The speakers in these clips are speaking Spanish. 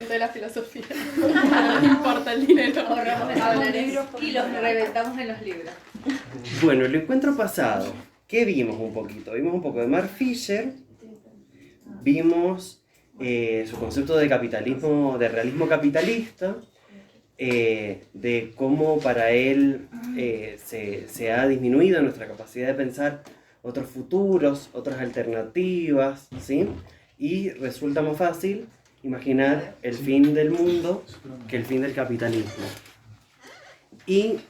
de la filosofía. No me importa el dinero. Ahorramos libros y los reventamos en los libros. Bueno, el encuentro pasado, ¿qué vimos un poquito? Vimos un poco de Mark Fisher, vimos su concepto de capitalismo, de realismo capitalista, de cómo para él se ha disminuido nuestra capacidad de pensar otros futuros, otras alternativas, ¿sí? Y resulta más fácil imaginar el fin del mundo que el fin del capitalismo. Y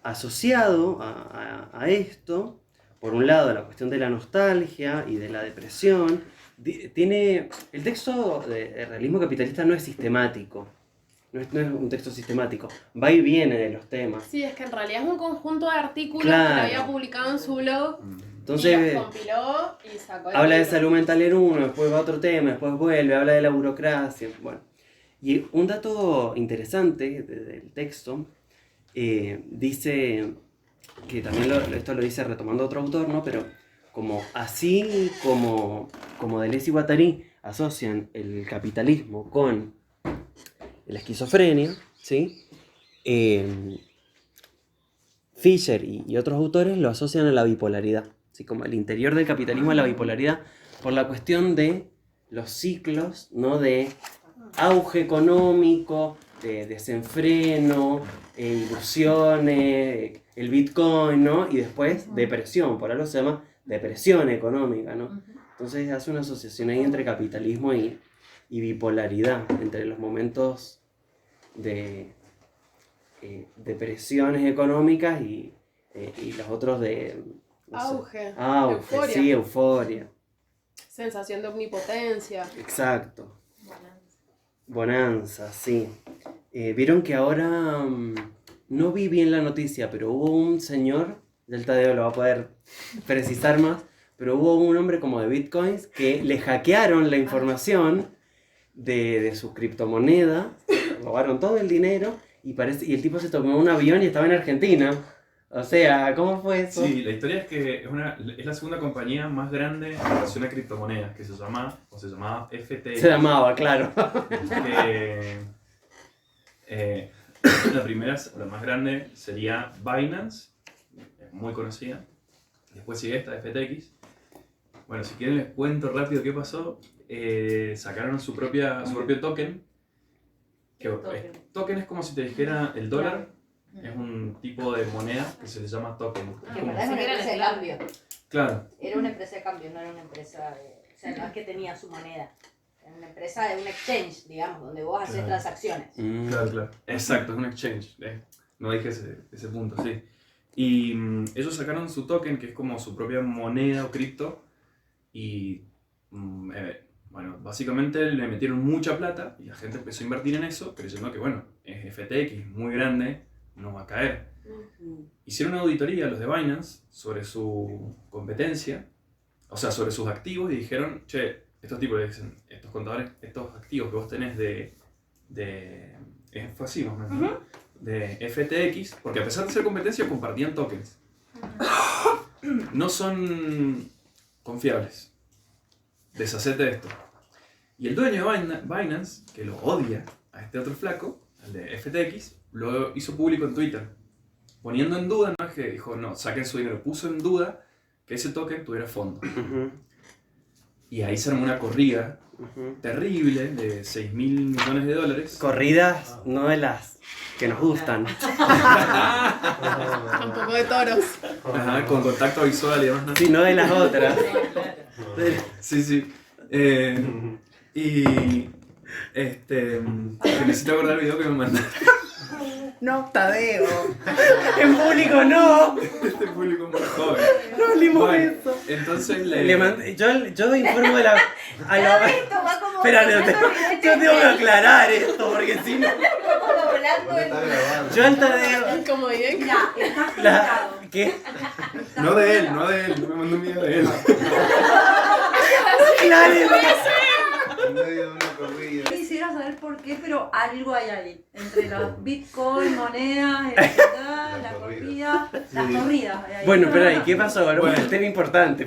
asociado a esto, por un lado la cuestión de la nostalgia y de la depresión, el texto de realismo capitalista no es sistemático, no es un texto sistemático, va y viene de los temas. Sí, es que en realidad es un conjunto de artículos Claro. que había publicado en su blog. Entonces, y los compiló y sacó el habla de libro. salud mental en uno, después va a otro tema, después vuelve, habla de la burocracia. Bueno. Y un dato interesante del texto dice, que también esto lo dice retomando otro autor, ¿no? Pero así como Deleuze y Guattari asocian el capitalismo con la esquizofrenia, ¿sí? Fisher y otros autores lo asocian a la bipolaridad, así como el interior del capitalismo a la bipolaridad, por la cuestión de los ciclos, ¿no? De auge económico, de desenfreno, ilusiones, el Bitcoin, ¿no? Y después depresión, por algo se llama depresión económica, ¿no? Entonces hace una asociación ahí entre capitalismo y bipolaridad, entre los momentos de depresiones económicas y los otros de... no sé, Auge, auge, euforia. sí, euforia. Sensación de omnipotencia. Exacto. Bonanza, sí. Vieron que ahora, no vi bien la noticia, pero hubo un señor, del Tadeo lo va a poder precisar más, pero hubo un hombre como de Bitcoins que le hackearon la información de su criptomoneda, robaron todo el dinero y el tipo se tomó un avión y estaba en Argentina. O sea, ¿cómo fue eso? Sí, la historia es que es la segunda compañía más grande en relación a criptomonedas, que se llamaba FTX. Se llamaba, claro. La primera, la más grande, sería Binance, es muy conocida. Después sigue esta, FTX. Bueno, si quieren les cuento rápido qué pasó. Sacaron su propio token. Token es como si te dijera el dólar. Es un tipo de moneda que se le llama token. Que en verdad es una empresa de cambio. Claro. Era una empresa de cambio, no era una empresa de... O sea, no es que tenía su moneda. Era una empresa de un exchange, digamos, donde vos haces transacciones. Claro. Exacto, es un exchange. No dije ese punto, sí. Y ellos sacaron su token, que es como su propia moneda o cripto. Y bueno, básicamente le metieron mucha plata y la gente empezó a invertir en eso, creyendo que, bueno, es FTX, muy grande, no va a caer. Hicieron una auditoría a los de Binance sobre su competencia, o sea, sobre sus activos, y dijeron, che, estos tipos le dicen, estos contadores, estos activos que vos tenés fue así, más o menos, de FTX, porque a pesar de ser competencia compartían tokens. No son confiables. Deshacete de esto. Y el dueño de Binance, que lo odia a este otro flaco, el de FTX, lo hizo público en Twitter, poniendo en duda, no es que dijo, no, saquen su dinero, puso en duda que ese token tuviera fondo. Y ahí se armó una corrida terrible de $6.000 millones. Corridas, no de las que nos gustan. Un poco de toros. Ajá, con contacto visual y demás, ¿no? Sí, no de las otras. Sí. Necesito acordar el video que me mandaste. No, Tadeo. En público no. Este público es muy joven. No hablemos de Bueno, eso. entonces Yo informo de la... Espera, yo tengo que aclarar esto, porque si no... Yo al Tadeo... Como bien. Ya, está filtrado. ¿Qué? No de él, no me mandó un video de él. Claro, En medio de una corrida. Quisiera saber por por qué, pero algo hay ahí. Entre los bitcoin, monedas, la corrida, las corridas. Hay ahí. Bueno, pero ¿y qué pasó? Ahora Bueno. un tema importante.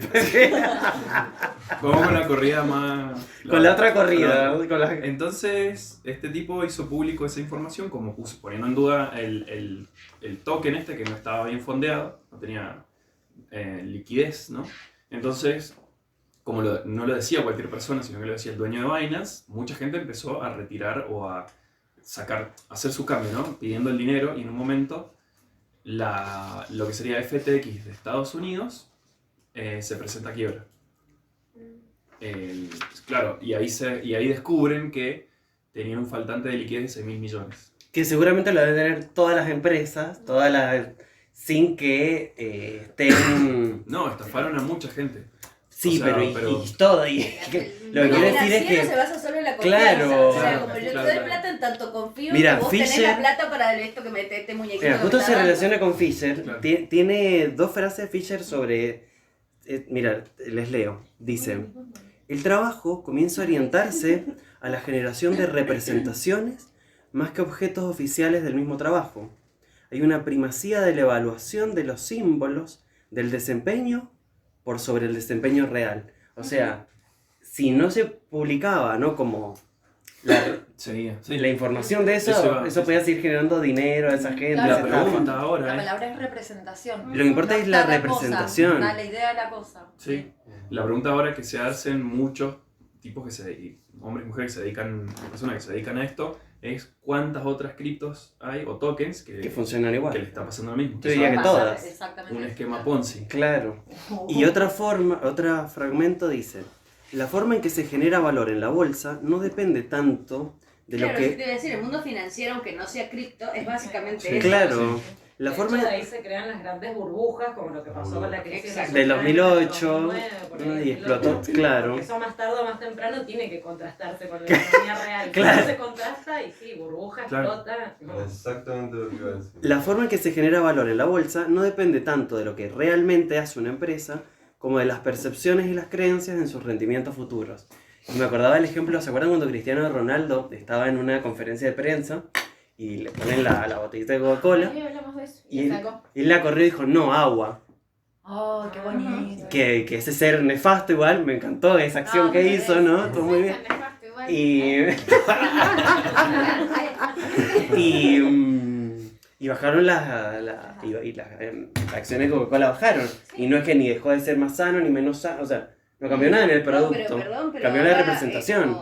Vamos con la corrida más... Con la otra corrida. Pero- Con la... Entonces, este tipo hizo público esa información como poniendo en duda el token este que no estaba bien fondeado, no tenía liquidez, ¿no? Entonces, como no lo decía cualquier persona, sino que lo decía el dueño de Binance, mucha gente empezó a retirar o a hacer su cambio, ¿no? Pidiendo el dinero y en un momento lo que sería FTX de Estados Unidos se presenta a quiebra. Claro, y ahí descubren que tenían un faltante de liquidez de 6.000 millones. Que seguramente lo deben tener todas las empresas, sin que estén... No, estafaron a mucha gente. Sí, O sea, pero y todo. Y lo que quiero decir es que... se basa solo en la confianza. Claro. O sea, como yo te doy Claro. plata en tanto confío Mira, que vos tenés Fisher- la plata para esto que este muñequito. Mira, que justo me se está relaciona dando. con Fisher. Claro. Tiene dos frases Fisher sobre... mira, les leo. Dice: el trabajo comienza a orientarse a la generación de representaciones más que objetos oficiales del mismo trabajo. Hay una primacía de la evaluación de los símbolos del desempeño por sobre el desempeño real. O sea, si no se publicaba, ¿no? Como Seguía. Sí. la información de eso, Eso eso, iba. podía seguir generando dinero a esa gente. Claro, La esa pero- pregunta La ahora es... palabra es representación. Lo importante No es la está representación. cosa, da la idea de la cosa. Sí. La pregunta ahora que se hacen muchos tipos hombres y mujeres que se dedican, personas que se dedican a esto, es cuántas otras criptos hay o tokens Que funcionan igual. que le está pasando lo mismo. Yo diría que Pasa todas. Exactamente. Un esquema Ponzi. Claro. Y otro fragmento dice: la forma en que se genera valor en la bolsa no depende tanto de Claro, lo sí te que... iba a decir, el mundo financiero, aunque no sea cripto, es básicamente Sí. eso. Claro. La De forma hecho, de ahí se crean las grandes burbujas, como lo que pasó con la crisis Exacto. del 2008, 2009, por ahí, y explotó, 2008, claro. Porque eso más tarde o más temprano tiene que contrastarse con la economía real. Claro. No se contrasta y sí, burbuja, Claro. explota. no. Exactamente lo que iba a decir. La forma en que se genera valor en la bolsa no depende tanto de lo que realmente hace una empresa como de las percepciones y las creencias en sus rendimientos futuros. Y me acordaba del ejemplo, ¿se acuerdan cuando Cristiano Ronaldo estaba en una conferencia de prensa y le ponen la botellita de Coca-Cola? Ay, hablamos de eso. Y Y él, sacó. él la corrió y dijo: no, agua. Oh, qué bonito. Que ese ser nefasto igual, me encantó esa acción No, que me hizo, parece. ¿no? Estuvo muy bien. Y bajaron las acciones de Coca-Cola bajaron. Y no es que ni dejó de ser más sano ni menos sano, o sea, no cambió nada en el No, producto. pero perdón, pero cambió la ahora, representación.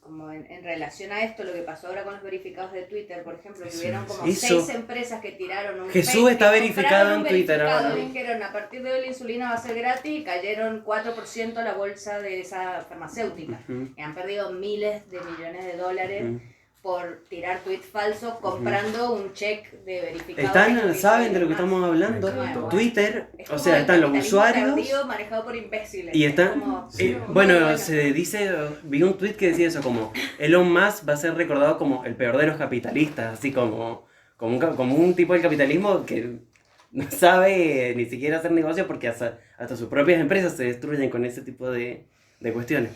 como en relación a esto, lo que pasó ahora con los verificados de Twitter, por ejemplo, que Sí, hubieron como Eso. 6 empresas que tiraron un Jesús fake, está que verificado compraron en un Twitter verificado, ahora. Dijeron, a partir de hoy la insulina va a ser gratis, y cayeron 4% la bolsa de esa farmacéutica. Ujú, Y han perdido miles de millones de dólares ujú. por tirar tweets falsos comprando un check de verificado. ¿Saben de lo que estamos hablando? Bueno, Twitter, Es o como sea, el están los capitalismo usuarios. tardío manejado por imbéciles. Y Es están, como- bueno, se dice, vi un tweet que decía eso, como Elon Musk va a ser recordado como el peor de los capitalistas, así como un tipo de capitalismo que no sabe ni siquiera hacer negocio porque hasta sus propias empresas se destruyen con ese tipo de cuestiones.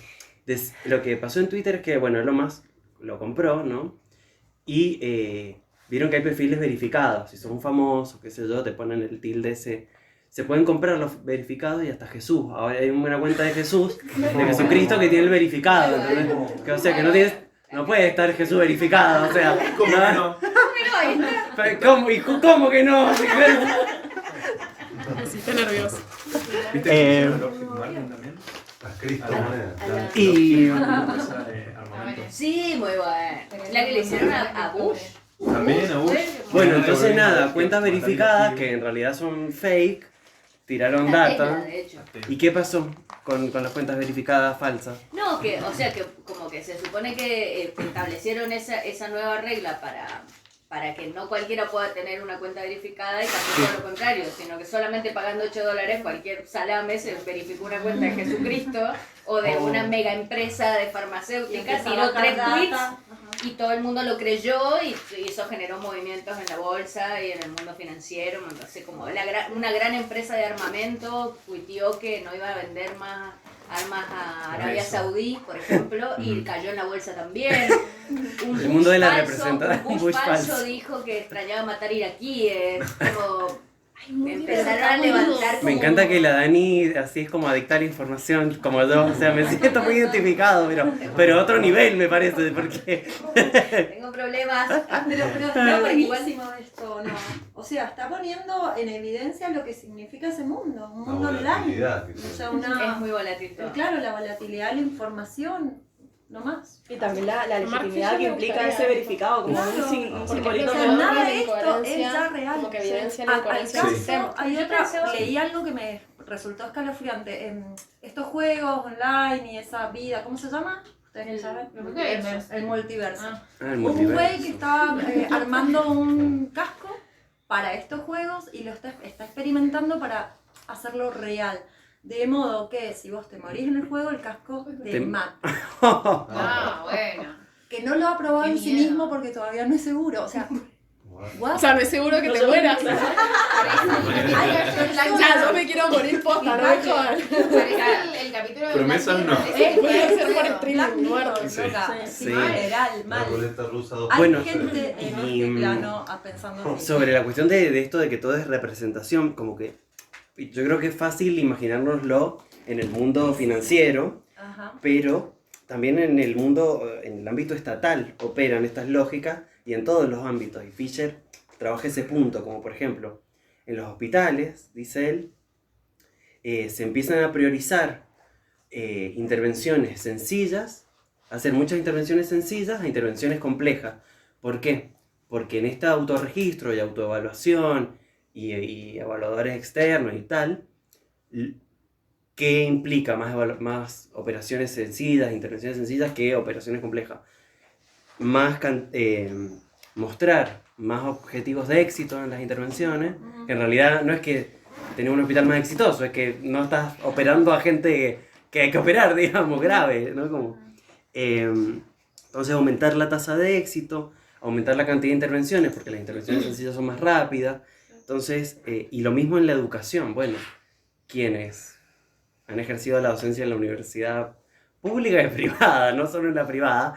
Lo que pasó en Twitter es que, bueno, Elon Musk lo compró, ¿no? Y vieron que hay perfiles verificados, si son famosos, qué sé yo, te ponen el tilde ese. Se pueden comprar los verificados y hasta Jesús. Ahora hay una cuenta de Jesús, de Jesucristo, que tiene el verificado, ¿entendés? O sea, que no puede estar Jesús verificado, o sea... ¿Cómo no, que no? Pero ahí está. ¿Cómo que no? Sí, está nervioso. ¿Viste que Eh, hicieron Lockheed Martin también? Las criptomonedas. Y... Una empresa de armamento. Sí, muy bueno. La que le hicieron a Bush. También a Bush. Bueno, entonces Devolvieron nada, los cuentas que verificadas mataron que en realidad son fake, tiraron La data. Tesla, de hecho. ¿Y qué pasó con las cuentas verificadas falsas? No, o sea, que como que se supone que establecieron esa nueva regla para que no cualquiera pueda tener una cuenta verificada y tampoco lo contrario, sino que solamente pagando $8 cualquier salame se verificó una cuenta de Jesucristo o de una mega empresa de farmacéutica, tiró 3 tweets y todo el mundo lo creyó y eso generó movimientos en la bolsa y en el mundo financiero. Entonces, como una gran empresa de armamento tuiteó que no iba a vender más armas a Arabia Saudí, por ejemplo, y cayó en la bolsa también. El mundo de la Bush representación. un Bush falso dijo que extrañaba matar iraquíes, como empezaron a levantar como... Me encanta que la Dani así es como adicta a la información, como yo, o sea, me siento muy identificado, pero a otro nivel me parece, porque... Tengo problemas. Pero No, está porque igual- buenísimo esto, ¿no? O sea, está poniendo en evidencia lo que significa ese mundo, un mundo online. volatilidad que O sea, Es muy volátil todo. claro, la volatilidad de la información, no más. Y también la legitimidad Mark que Fisher implica me ese gustaría. verificado, como Claro. un Porque simbolito O pienso sea, que nada la de esto es incoherencia, ya real. como que O sea, evidencia la al incoherencia caso, del sistema. hay Yo otra, pensaba- leí algo que me resultó escalofriante. Estos juegos online y esa vida, ¿cómo se llama? ¿Ustedes El saben? multiverso. El multiverso. Ah, el Un multiverso. güey que está armando un casco para estos juegos y lo está experimentando para hacerlo real. De modo que si vos te morís en el juego, el casco te Te- mata. Ah, bueno. Que no lo ha probado Qué en sí miedo. mismo porque todavía no es seguro. O sea, what? O sea, no es seguro que te mueras. Hay Ya, yo me quiero morir posta, no me jodan. Parece el capítulo de Promesas no. Puede ser por Black streaming, Mirror, muerto. Sí. loca. Sí. Literal, La mal. ruleta rusa 2. Hay Bueno, gente en y, este plano pensando así. Sobre la cuestión de esto de que todo es representación, como que yo creo que es fácil imaginárnoslo en el mundo financiero, Ajá. pero también en el mundo, en el ámbito estatal, operan estas lógicas y en todos los ámbitos. Y Fisher trabaja ese punto, como por ejemplo, en los hospitales, dice él, se empiezan a priorizar intervenciones sencillas, hacer muchas intervenciones sencillas a intervenciones complejas. ¿Por qué? Porque en este autorregistro y autoevaluación y evaluadores externos y tal, ¿qué implica más operaciones sencillas, intervenciones sencillas que operaciones complejas? Mostrar más objetivos de éxito en las intervenciones, que en realidad no es que tener un hospital más exitoso, es que no estás operando a gente que hay que operar, digamos, grave, ¿no? Como, entonces aumentar la tasa de éxito, aumentar la cantidad de intervenciones, porque las intervenciones sencillas son más rápidas. Entonces, y lo mismo en la educación. Bueno, quienes han ejercido la docencia en la universidad pública y privada, no solo en la privada,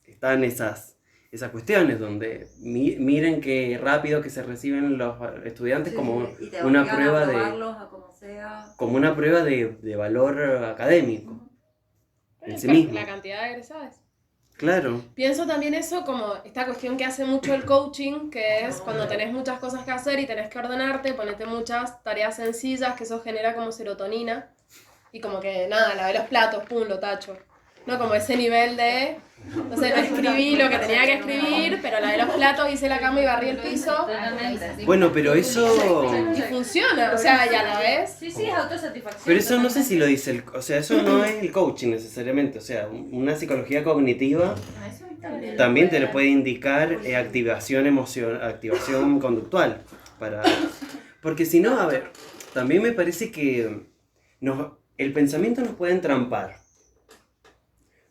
están esas cuestiones donde miren qué rápido que se reciben los estudiantes como y te una obligan prueba a de probarlos a como sea. como una prueba de valor académico en sí mismo. La cantidad de egresados. Claro. Pienso también eso como esta cuestión que hace mucho el coaching, que es cuando tenés muchas cosas que hacer y tenés que ordenarte, ponete muchas tareas sencillas, que eso genera como serotonina. Y como que nada, lavé los platos, pum, lo tacho. No como ese nivel de, no sé, no escribí lo que tenía que escribir, pero lavé los platos, hice la cama y barrí el piso. Totalmente. Bueno, pero eso... Y funciona, o sea, ya la ves. Sí, sí, es autosatisfacción. Pero eso no sé si lo dice, o sea, eso no es el coaching necesariamente, o sea, una psicología cognitiva también te le puede indicar activación conductual, porque si no, a ver, también me parece que el pensamiento nos puede entrampar,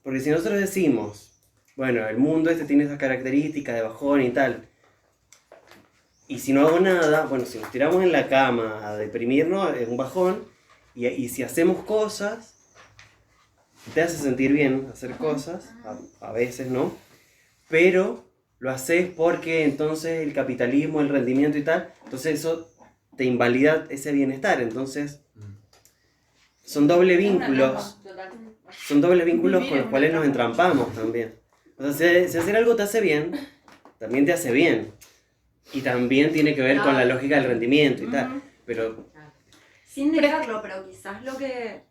porque si nosotros decimos, bueno, el mundo tiene esas características de bajón y tal, y si no hago nada, bueno, si nos tiramos en la cama a deprimirnos, es un bajón. Y si hacemos cosas, te hace sentir bien hacer cosas, a veces no, pero lo haces porque entonces el capitalismo, el rendimiento y tal, entonces eso te invalida ese bienestar, entonces son dobles vínculos con los cuales nos entrampamos también. O sea, si hacer algo te hace bien, también te hace bien, y también tiene que ver con la lógica del rendimiento y tal, pero... Sin negarlo, pero quizás lo que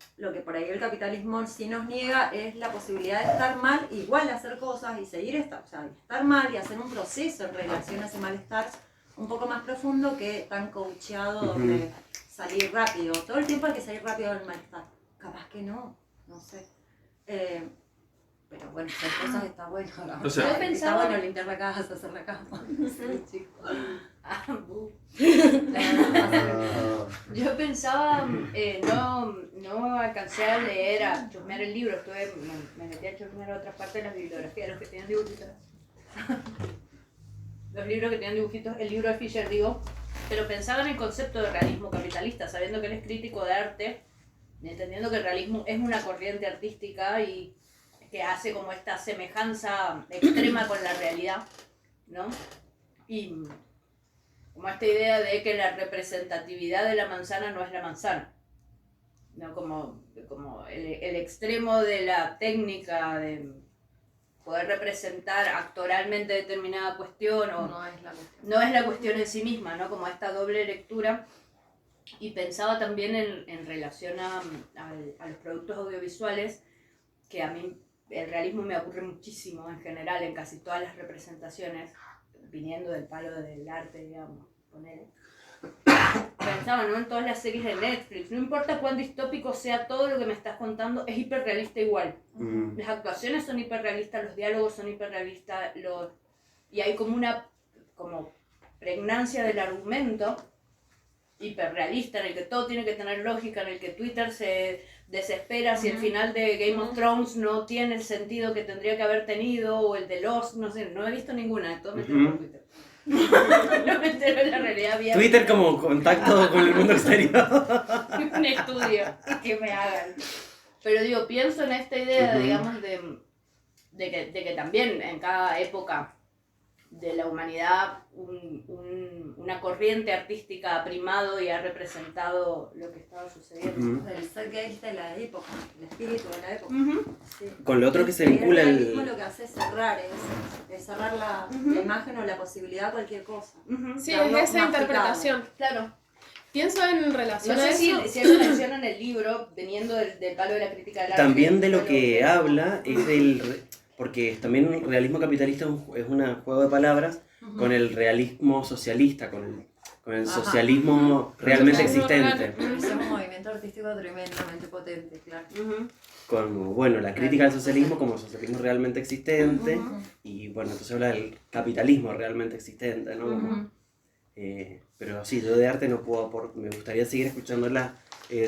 por ahí el capitalismo sí nos niega es la posibilidad de estar mal, igual hacer cosas y seguir estar mal y hacer un proceso en relación a ese malestar un poco más profundo que tan coacheado donde salir rápido. Todo el tiempo hay que salir rápido del malestar. Capaz que no sé. Pero bueno, hacer cosas está bueno. O sea, Yo pensaba- Está bueno limpiar la casa, hacer la cama. Sí, chicos. Yo pensaba, no alcancé a leer, a chusmear el libro, me metí a chusmear a otras partes de las bibliografías, los que tenían dibujitos. Los libros que tenían dibujitos, el libro de Fisher digo, pero pensaba en el concepto de realismo capitalista, sabiendo que él es crítico de arte, entendiendo que el realismo es una corriente artística y que hace como esta semejanza extrema con la realidad, ¿no? Y como esta idea de que la representatividad de la manzana no es la manzana, ¿no? Como el extremo de la técnica de poder representar actoralmente determinada cuestión o No es la cuestión. no es la cuestión en sí misma, ¿no? Como esta doble lectura. Y pensaba también en relación a los productos audiovisuales, que a mí el realismo me aburre muchísimo en general, en casi todas las representaciones, viniendo del palo del arte, digamos, ponele. Pensaba, ¿no? En todas las series de Netflix, no importa cuán distópico sea todo lo que me estás contando, es hiperrealista igual. Las actuaciones son hiperrealistas, los diálogos son hiperrealistas, y hay como una pregnancia del argumento hiperrealista, en el que todo tiene que tener lógica, en el que Twitter se desespera si el final de Game of Thrones no tiene el sentido que tendría que haber tenido, o el de Lost, no sé, no he visto ninguna, todo me entero por Twitter. No me entero de la realidad bien. Twitter como contacto con el mundo exterior. Un estudio que me hagan. Pero digo, pienso en esta idea, digamos, de que también en cada época de la humanidad una corriente artística ha primado y ha representado lo que estaba sucediendo. El zeitgeist de la época, el espíritu de la época. Sí. Con lo otro que se Y vincula el realismo el... lo que hace es cerrar, es cerrar la imagen o la posibilidad a cualquier cosa. Sí, Darlo es esa masticado. interpretación. Claro. Pienso en relación No a sé eso. si se menciona en el libro, veniendo del palo de la crítica del arte. También de lo que habla es del... Porque también el realismo capitalista es un juego de palabras con el realismo socialista, con el socialismo realmente existente. Es un movimiento artístico tremendamente potente, claro. Como, bueno, la crítica al socialismo como socialismo realmente existente, y bueno, entonces habla del capitalismo realmente existente, ¿no? Pero sí, yo de arte no puedo me gustaría seguir escuchándola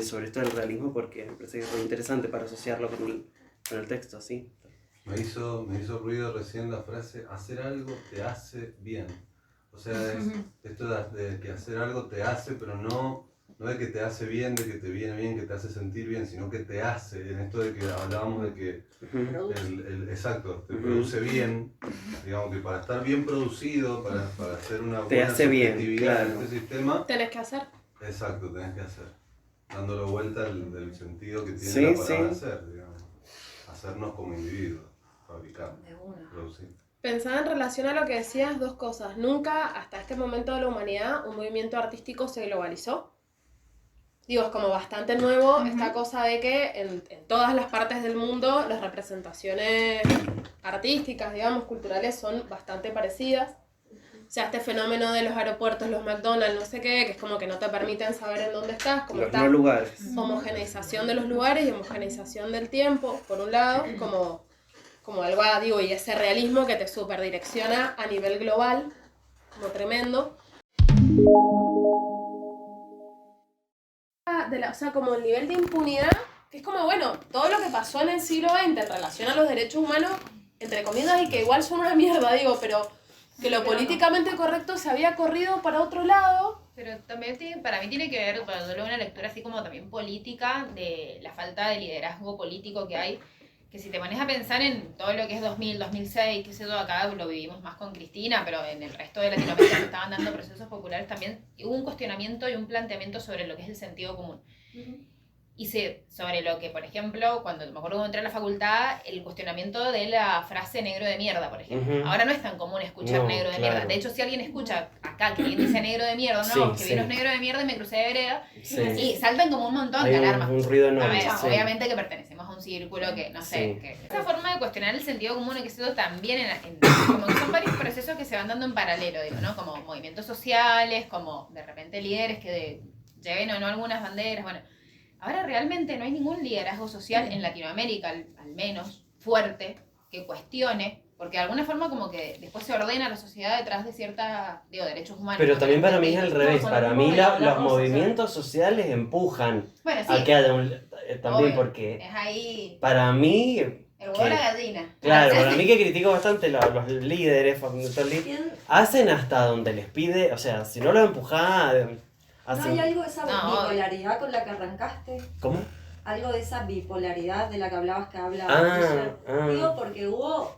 sobre esto del realismo porque me parece que es muy interesante para asociarlo con el texto, sí. Me hizo ruido recién la frase, hacer algo te hace bien. O sea, es esto de que hacer algo te hace, pero no de que te hace bien, de que te viene bien, que te hace sentir bien, sino que te hace. En esto de que hablábamos de que exacto, te produce bien, digamos que para estar bien producido, para hacer una Te buena hace bien, subjetividad claro. en este sistema, Tenés que hacer. exacto, tenés que hacer. Dándole vuelta del sentido que tiene Sí, la palabra sí. hacer, digamos. Hacernos como individuos, fabricar, De una. producir. Pensaba en relación a lo que decías dos cosas. Nunca, hasta este momento de la humanidad, un movimiento artístico se globalizó. Digo, es como bastante nuevo esta cosa de que en todas las partes del mundo las representaciones artísticas, digamos, culturales son bastante parecidas. O sea, este fenómeno de los aeropuertos, los McDonald's, no sé qué, que es como que no te permiten saber en dónde estás, como Los está no lugares. homogeneización de los lugares y homogeneización del tiempo, por un lado, como algo, digo, y ese realismo que te superdirecciona a nivel global, como tremendo. O sea, como el nivel de impunidad, que es como, bueno, todo lo que pasó en el siglo XX en relación a los derechos humanos, entre comillas, y que igual son una mierda, digo, pero que lo políticamente correcto se había corrido para otro lado. Pero también para mí tiene que ver, cuando leo una lectura así como también política, de la falta de liderazgo político que hay, que si te pones a pensar en todo lo que es 2000, 2006, qué sé yo, acá lo vivimos más con Cristina, pero en el resto de Latinoamérica se estaban dando procesos populares también, hubo un cuestionamiento y un planteamiento sobre lo que es el sentido común. Y sobre lo que, por ejemplo, cuando me acuerdo cuando entré a la facultad, el cuestionamiento de la frase negro de mierda, por ejemplo. Ahora no es tan común escuchar No, negro de claro. mierda. De hecho, si alguien escucha acá que alguien dice negro de mierda, no, Sí, que vino sí. negro de mierda y me crucé de vereda, Sí. y saltan como un montón Hay de alarmas. un ruido A enorme. ver, sí. obviamente que pertenecemos a un círculo que, no sé, Sí. que esa forma de cuestionar el sentido común y que se también como que son varios procesos que se van dando en paralelo, digo, ¿no? Como movimientos sociales, como de repente líderes que lleven o no algunas banderas, bueno. Ahora realmente no hay ningún liderazgo social en Latinoamérica, al menos, fuerte, que cuestione, porque de alguna forma como que después se ordena la sociedad detrás de derechos humanos. Pero ¿no? también para mí es al revés. son Para los mí movimientos los movimientos sociales empujan Bueno, a sí, que haya también obvio. porque es ahí para mí, el huevo de la gallina. claro, para mí que critico bastante los líderes, ¿Quién? hacen hasta donde les pide, o sea, si no lo empujás, ¿No hacen... hay algo de esa No, bipolaridad con la que arrancaste? ¿Cómo? algo de esa bipolaridad de la que hablabas que habla Ah, Fisher. Digo porque hubo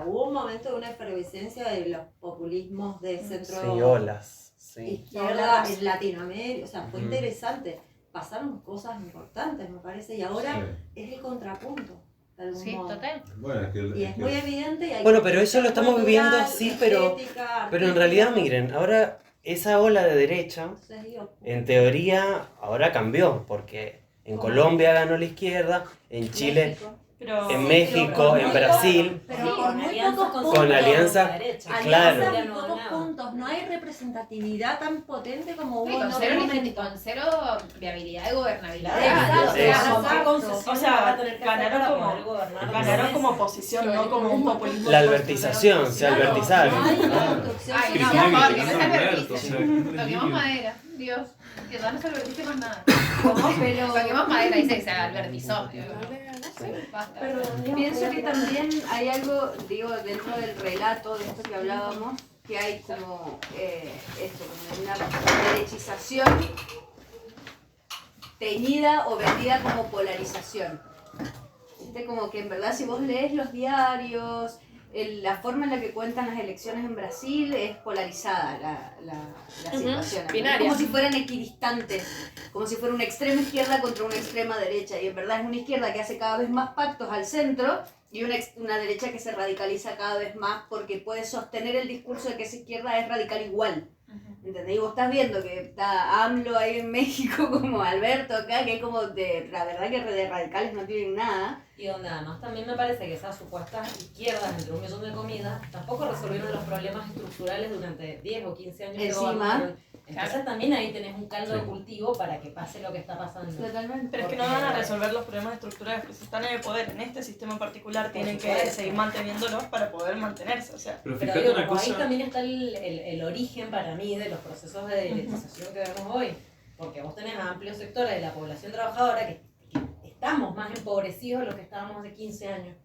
un momento de una efervescencia de los populismos de centro Sí, olas. Sí. izquierda en Latinoamérica, o sea, fue Ujú. interesante. Pasaron cosas importantes, me parece, y ahora Sí. es el contrapunto, de algún Sí, modo. total. Bueno, es que, Y es muy evidente. Y hay Bueno, pero eso lo estamos cultural, viviendo así, pero estética, en realidad, artística. miren, ahora esa ola de derecha, Entonces digo, en teoría, ahora cambió, porque en Colombia ganó la izquierda, en Chile, Pero, en México, en Brasil, pero por muy alianzas pocos con puntos. con alianza, la derecha. claro. Alianzas y No, pocos nada. puntos. No hay representatividad tan potente como Sí, hubo en con otro cero, momento. con cero viabilidad de gobernabilidad. Exacto. O sea, Eso. como que O sea, ganaron Ganaron como posición, no como un populismo. La albertización, se Claro, albertizaron. no hay una Claro. construcción Ay, Cristina social. no, porque Kirchner, no se Alberto, o sea, albertice. qué Toquemos delirio. madera, Dios. Que no se albertice más nada. Pero Toquemos madera, dice que se albertizó. Basta. pienso que también hay algo, digo, dentro del relato de esto que hablábamos, que hay como esto, como una derechización teñida o vendida como polarización. ¿Viste? Como que en verdad si vos lees los diarios, la forma en la que cuentan las elecciones en Brasil es polarizada la Ujú, situación. binaria. Como si fueran equidistantes, como si fuera una extrema izquierda contra una extrema derecha. Y en verdad es una izquierda que hace cada vez más pactos al centro y una derecha que se radicaliza cada vez más porque puede sostener el discurso de que esa izquierda es radical igual. ¿Entendés? Y vos estás viendo que está AMLO ahí en México como Alberto acá, que es como la verdad que de radicales no tienen nada. Y donde además también me parece que esas supuestas izquierdas, entre un millón de comidas, tampoco resolvieron los problemas estructurales durante 10 o 15 años que Encima. gobernaron. Entonces también ahí tenés un caldo de cultivo para que pase lo que está pasando. Totalmente. Pero es que no van a resolver los problemas estructurales, porque si están en el poder en este sistema en particular, tienen que seguir manteniéndolos para poder mantenerse. O sea, Pero Pero fíjate digo, una como ahí cosa. también está el origen para mí de los procesos de derechización que vemos hoy. Porque vos tenés a amplios sectores de la población trabajadora que estamos más empobrecidos de lo que estábamos hace 15 años.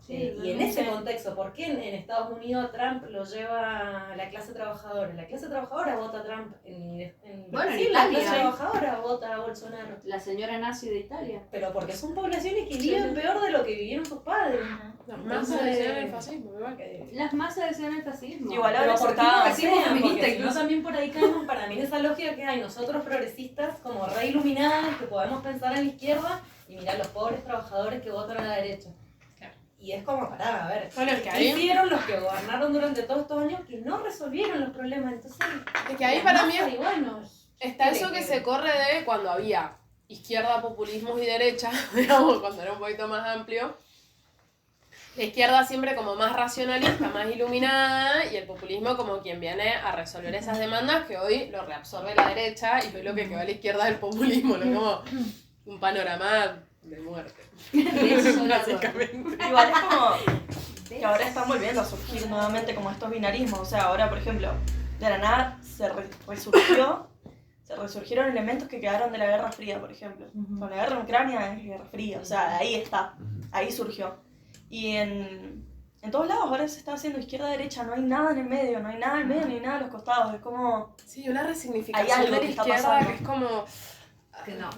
Y en ese contexto, ¿por qué en Estados Unidos Trump lo lleva la clase trabajadora? La clase trabajadora vota a Trump. En Bueno, en Brasil la Italia. clase trabajadora vota a Bolsonaro. La señora nazi de Italia. Pero porque son poblaciones que viven peor de lo que vivieron sus padres. Las masas decían el fascismo, igual. Las masas desean el fascismo. Igual Pero ahora se ¿por qué está... no decimos feminista feminista? incluso. Incluso también por ahí caemos para mí en esa lógica que hay nosotros progresistas como re iluminadas que podemos pensar en la izquierda y mirar los pobres trabajadores que votan a la derecha. Claro. Y es como, pará, a ver, Bueno, es que ¿qué ahí, hicieron los que gobernaron durante todos estos años que no resolvieron los problemas? Entonces, es que ahí las para mí masas, y bueno, está eso que se corre de cuando había izquierda, populismos y derecha, digamos, cuando era un poquito más amplio. La izquierda siempre como más racionalista, más iluminada, y el populismo como quien viene a resolver esas demandas que hoy lo reabsorbe la derecha, y hoy lo que quedó a la izquierda es el populismo, ¿no? Como un panorama de muerte, básicamente. Igual es como que ahora están volviendo a surgir nuevamente como estos binarismos. O sea, ahora, por ejemplo, de la nada se resurgieron elementos que quedaron de la Guerra Fría, por ejemplo. Con la guerra en Ucrania es Guerra Fría, o sea, ahí está, ahí surgió. Y en todos lados ahora se está haciendo izquierda-derecha, no hay nada en el medio, no hay nada en el medio ni nada a los costados, es como... Sí, una resignificación Hay algo de la que está izquierda pasando. que es como... Que no.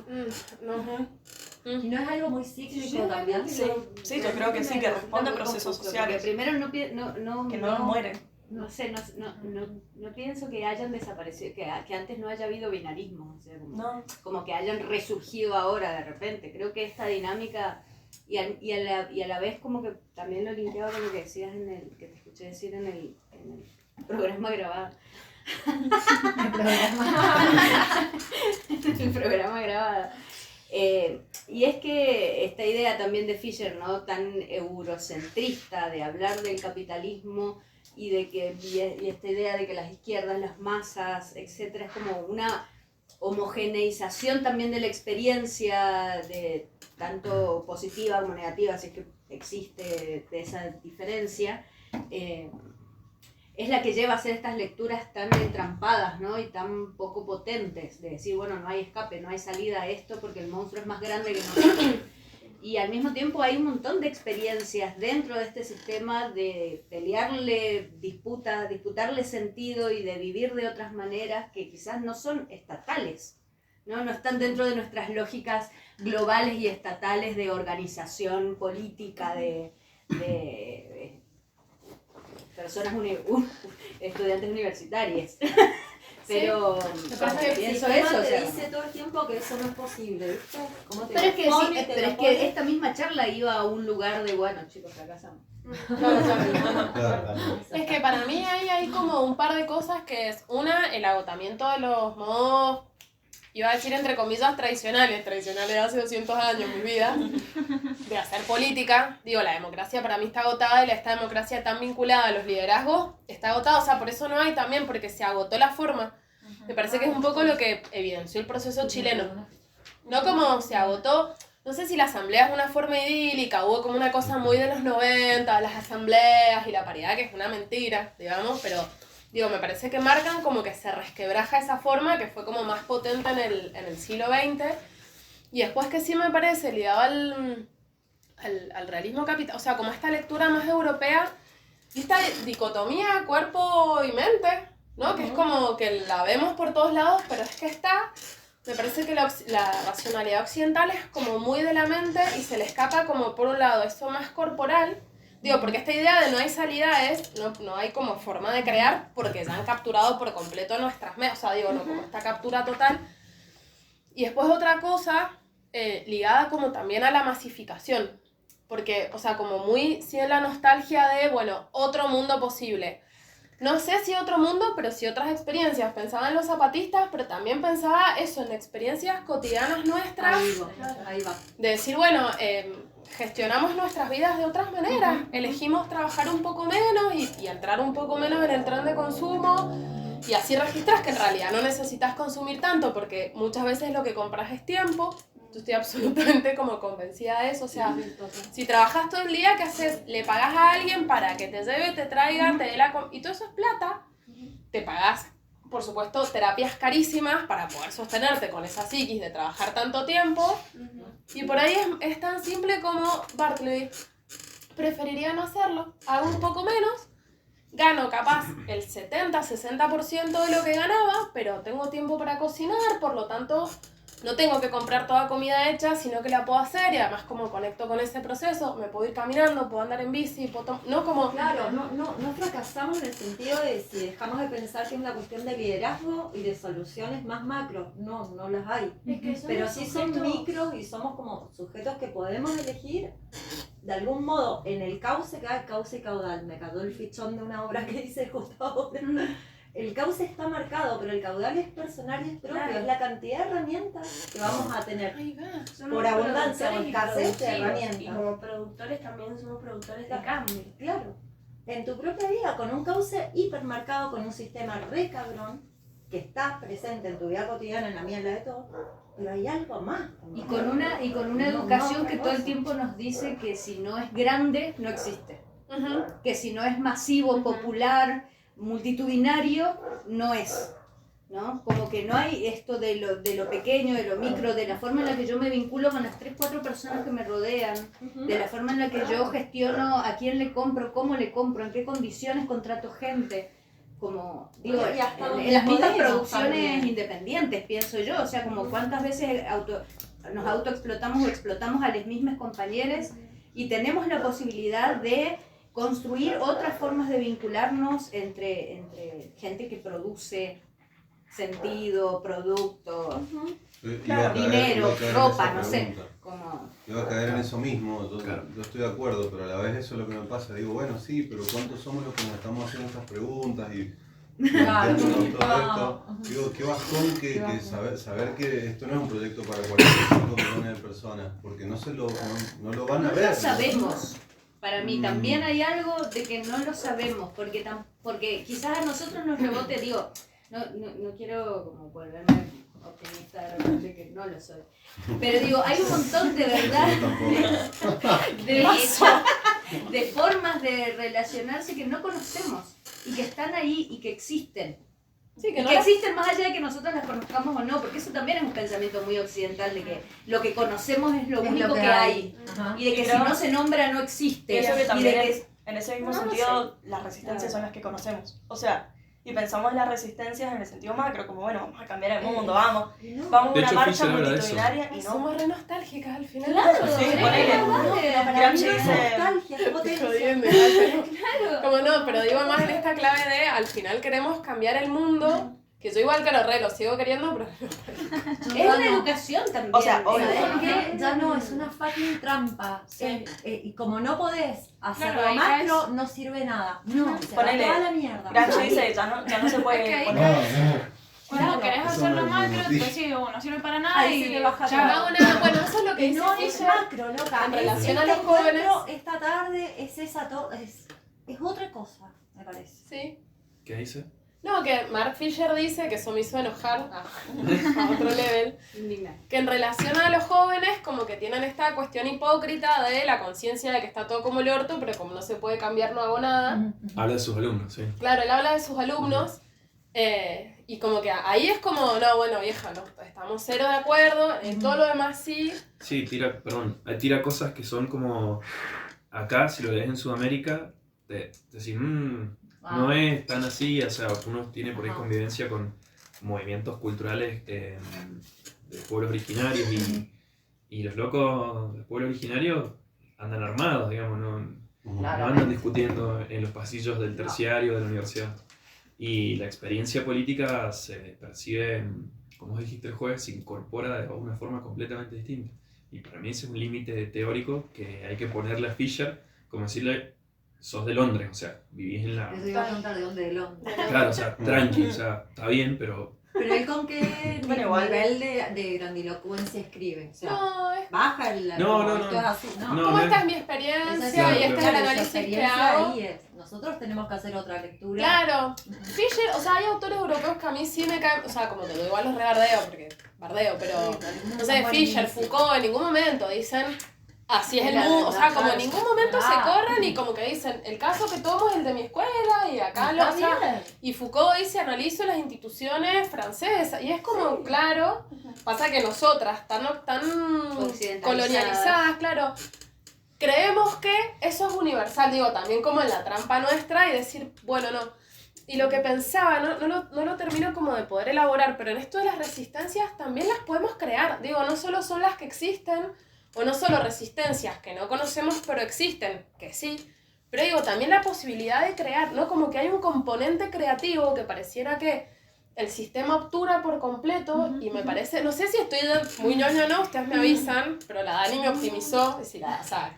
Y no es algo muy cíclico Yo también. Sí, yo creo que sí, que responde a procesos sociales, Primero que no mueren. No sé, no pienso que hayan desaparecido, que antes no haya habido binarismo, o sea, como que hayan resurgido ahora de repente. Creo que esta dinámica, y a la vez como que también lo linkeaba con lo que decías que te escuché decir en el programa grabado. el programa grabado. Y es que esta idea también de Fisher, ¿no? Tan eurocentrista de hablar del capitalismo y esta idea de que las izquierdas, las masas, etcétera, es como una homogeneización también de la experiencia, de tanto positiva como negativa, si es que existe de esa diferencia. Es la que lleva a hacer estas lecturas tan entrampadas, ¿no? Y tan poco potentes, de decir, bueno, no hay escape, no hay salida a esto porque el monstruo es más grande que nosotros. Y al mismo tiempo hay un montón de experiencias dentro de este sistema de pelearle disputarle sentido y de vivir de otras maneras que quizás no son estatales, No están dentro de nuestras lógicas globales y estatales de organización política, de personas estudiantes universitarias. Pero pienso eso. Te dice todo el tiempo que eso no es posible, ¿viste? ¿Cómo te Pero es que, lo pone, sí, te pero lo es pone? que esta misma charla iba a un lugar de, bueno, chicos, fracasamos. Es que para mí hay como un par de cosas que es, una, el agotamiento de los modos, iba a decir entre comillas tradicionales de hace 200 años, mi vida, de hacer política. Digo, la democracia para mí está agotada y esta democracia tan vinculada a los liderazgos está agotada, o sea, por eso no hay también, porque se agotó la forma. Me parece que es un poco lo que evidenció el proceso chileno. No como se agotó, no sé si la asamblea es una forma idílica, hubo como una cosa muy de los 90, las asambleas y la paridad, que es una mentira, digamos, pero digo, me parece que marcan como que se resquebraja esa forma que fue como más potente en el siglo XX. Y después que sí me parece ligado al realismo capital, o sea, como esta lectura más europea, y esta dicotomía cuerpo y mente, ¿no? Que es como que la vemos por todos lados, pero es que me parece que la racionalidad occidental es como muy de la mente y se le escapa como por un lado eso más corporal. Digo, porque esta idea de no hay salida es, no hay como forma de crear porque ya han capturado por completo nuestras mentes, o sea, digo, no, como esta captura total. Y después otra cosa ligada como también a la masificación, porque, o sea, como muy, sí en la nostalgia de, bueno, otro mundo posible. No sé si otro mundo, pero sí otras experiencias. Pensaba en los zapatistas, pero también pensaba eso, en experiencias cotidianas nuestras. Ahí va. De decir, bueno, gestionamos nuestras vidas de otras maneras. Elegimos trabajar un poco menos y entrar un poco menos en el tren de consumo. Y así registras que en realidad no necesitas consumir tanto, porque muchas veces lo que compras es tiempo. Yo estoy absolutamente como convencida de eso. O sea, si trabajas todo el día, ¿qué haces? Le pagas a alguien para que te lleve, te traiga, te dé y todo eso es plata. Te pagas, por supuesto, terapias carísimas para poder sostenerte con esa psiquis de trabajar tanto tiempo. Y por ahí es tan simple como Bartleby. Preferiría no hacerlo. Hago un poco menos. Gano capaz el 70-60% de lo que ganaba, pero tengo tiempo para cocinar, por lo tanto no tengo que comprar toda comida hecha, sino que la puedo hacer y además como conecto con ese proceso, me puedo ir caminando, puedo andar en bici, no como... Claro, no fracasamos en el sentido de si dejamos de pensar que es una cuestión de liderazgo y de soluciones más macro, no las hay. Pero sí son micros y somos como sujetos que podemos elegir de algún modo en el cauce, que hay cauce y caudal. Me cayó el fichón de una obra que dice Gustavo. El cauce está marcado, pero el caudal es personal y es propio, Claro. es la cantidad de herramientas que vamos a tener. Ahí va. Somos Por abundancia o productores y escasez de productivos, herramientas. Y como productores también somos productores de cambio. Claro, en tu propia vida, con un cauce hipermarcado, con un sistema re cabrón, que está presente en tu vida cotidiana, en la mía, en la de todos, pero hay algo más. Y con una No, educación no, que todo el tiempo nos dice que si no es grande, no existe. Que si no es masivo, popular, multitudinario, no es. ¿No? Como que no hay esto de lo pequeño, de lo micro, de la forma en la que yo me vinculo con las 3-4 personas que me rodean, de la forma en la que yo gestiono a quién le compro, cómo le compro, en qué condiciones contrato gente. Como digo, Y hasta en las mismas podemos producciones también. independientes, pienso yo, o sea, como cuántas veces nos autoexplotamos o explotamos a las mismas compañeros y tenemos la posibilidad de construir otras formas de vincularnos entre gente que produce sentido, producto, dinero, ropa, no sé. Como... Iba a caer en eso mismo, yo estoy de acuerdo, pero a la vez eso es lo que me pasa. Digo, bueno, sí, pero ¿cuántos somos los que nos estamos haciendo estas preguntas y planteándonos todo esto? Digo, qué bajón que saber que esto no es un proyecto para 45 millones de personas, porque no lo van a No ver. lo sabemos. Para mí también hay algo de que no lo sabemos, porque quizás a nosotros nos rebote, digo, no quiero como volverme optimista de repente, que no lo soy. Pero digo, hay un montón de verdad, de formas de relacionarse que no conocemos y que están ahí y que existen. Sí, Y que existen más allá de que nosotros las conozcamos o no, porque eso también es un pensamiento muy occidental de que lo que conocemos es lo único que hay. Y de que si no se nombra no existe. Y eso que Y también de que en ese mismo no, no sentido las resistencias son las que conocemos. O sea, y pensamos en las resistencias en el sentido macro, como bueno, vamos a cambiar el mundo, vamos a una De hecho, marcha Fisher habla de eso. multitudinaria y no. Somos re nostálgicas al final. Claro, Sí, es ponele. verdad. Gramsci No es dice, nostalgia, es potencia. Jodiendo, como no, pero digo más en esta clave de al final queremos cambiar el mundo, que yo igual que lo sigo queriendo, pero Es una educación también. O sea, obvio. ¿Sabes qué? Ya no, es una fucking trampa. Y como no podés hacerlo Claro, ahí macro, caes. no sirve nada. No, se va Ponele. toda la mierda. Gramsci dice, ya no se puede Es que ahí poner. Cuando Claro. querés Eso hacerlo me macro, dije. pues sí, no sirve para nada Ahí y se te baja chao. todo. bueno, eso es lo que Que dice no es Fisher. macro, loca. en relación Es a los este jóvenes. encuentro esta tarde, es es otra cosa, me parece. Sí. ¿Qué dice? No, que Mark Fisher dice, que eso me hizo enojar a otro level, que en relación a los jóvenes como que tienen esta cuestión hipócrita de la conciencia de que está todo como el orto, pero como no se puede cambiar no hago nada. Habla de sus alumnos, sí. Claro, él habla de sus alumnos y como que ahí es como, no, bueno, vieja, no, estamos cero de acuerdo, en todo lo demás sí. Sí, tira cosas que son como, acá, si lo lees en Sudamérica, decís, no es tan así, o sea, uno tiene por ahí convivencia con movimientos culturales de pueblos originarios y los locos del pueblo originario andan armados, digamos, no andan discutiendo en los pasillos del terciario de la universidad. Y la experiencia política se percibe, como vos dijiste el jueves, se incorpora de una forma completamente distinta. Y para mí ese es un límite teórico que hay que ponerle a Fisher, como decirle, sos de Londres, o sea, vivís en la... Eso iba a preguntar de dónde de Londres. Claro, o sea, tranqui, o sea, está bien, pero... Pero él con qué Bueno, igual. nivel de grandilocuencia escribe. O sea, No, es baja el... No. esto es así, ¿no? No, como no esta es- es mi experiencia Claro, y este es el claro. análisis que experiencia hago. ahí es. Nosotros tenemos que hacer otra lectura. Claro, Fisher, o sea, hay autores europeos que a mí sí me caen, o sea, como te digo, igual los rebardeo, porque bardeo, pero, no sé, Fisher, Foucault, en ningún momento dicen, así es el mundo, o sea, como en ningún momento se corren y como que dicen, el caso que tomo es el de mi escuela y acá lo, o sea, y Foucault dice, analizo las instituciones francesas, y es como, claro, pasa que nosotras, tan Occidentalizadas. colonializadas, claro, creemos que eso es universal, digo, también como en la trampa nuestra y decir, bueno, no. Y lo que pensaba, no lo termino como de poder elaborar, pero en esto de las resistencias también las podemos crear. Digo, no solo son las que existen, o no solo resistencias que no conocemos pero existen, que sí, pero digo, también la posibilidad de crear, ¿no? Como que hay un componente creativo que pareciera que el sistema obtura por completo y me parece, no sé si estoy muy ñoño o no, ustedes me avisan, pero la Dani me optimizó, y si la sabe.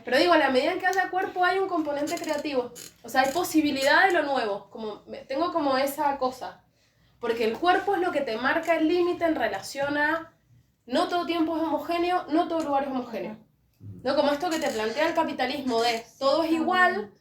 Pero digo, a la medida en que haya cuerpo hay un componente creativo, o sea, hay posibilidad de lo nuevo, tengo como esa cosa, porque el cuerpo es lo que te marca el límite en relación a no todo tiempo es homogéneo, no todo lugar es homogéneo. ¿No? Como esto que te plantea el capitalismo de todo es igual,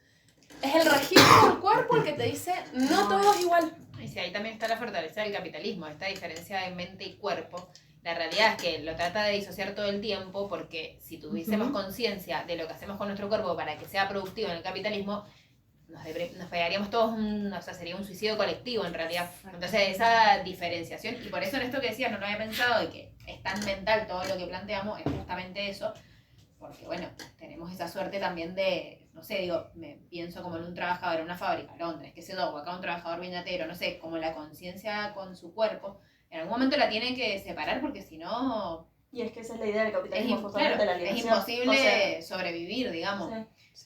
es el registro del cuerpo el que te dice no todo es igual. Y sí, ahí también está la fortaleza del capitalismo, esta diferencia de mente y cuerpo. La realidad es que lo trata de disociar todo el tiempo porque si tuviésemos conciencia de lo que hacemos con nuestro cuerpo para que sea productivo en el capitalismo, nos pegaríamos todos, o sea, sería un suicidio colectivo en realidad. Entonces esa diferenciación, y por eso en esto que decías, no lo había pensado, de que es tan mental todo lo que planteamos, es justamente eso, porque bueno, tenemos esa suerte también de, no sé, digo, me pienso como en un trabajador en una fábrica, Londres, qué sé yo, o acá un trabajador viñatero, no sé, como la conciencia con su cuerpo, en algún momento la tienen que separar porque si no... Y es que esa es la idea del capitalismo, Es, justamente, claro, la es liberación. imposible sobrevivir, digamos,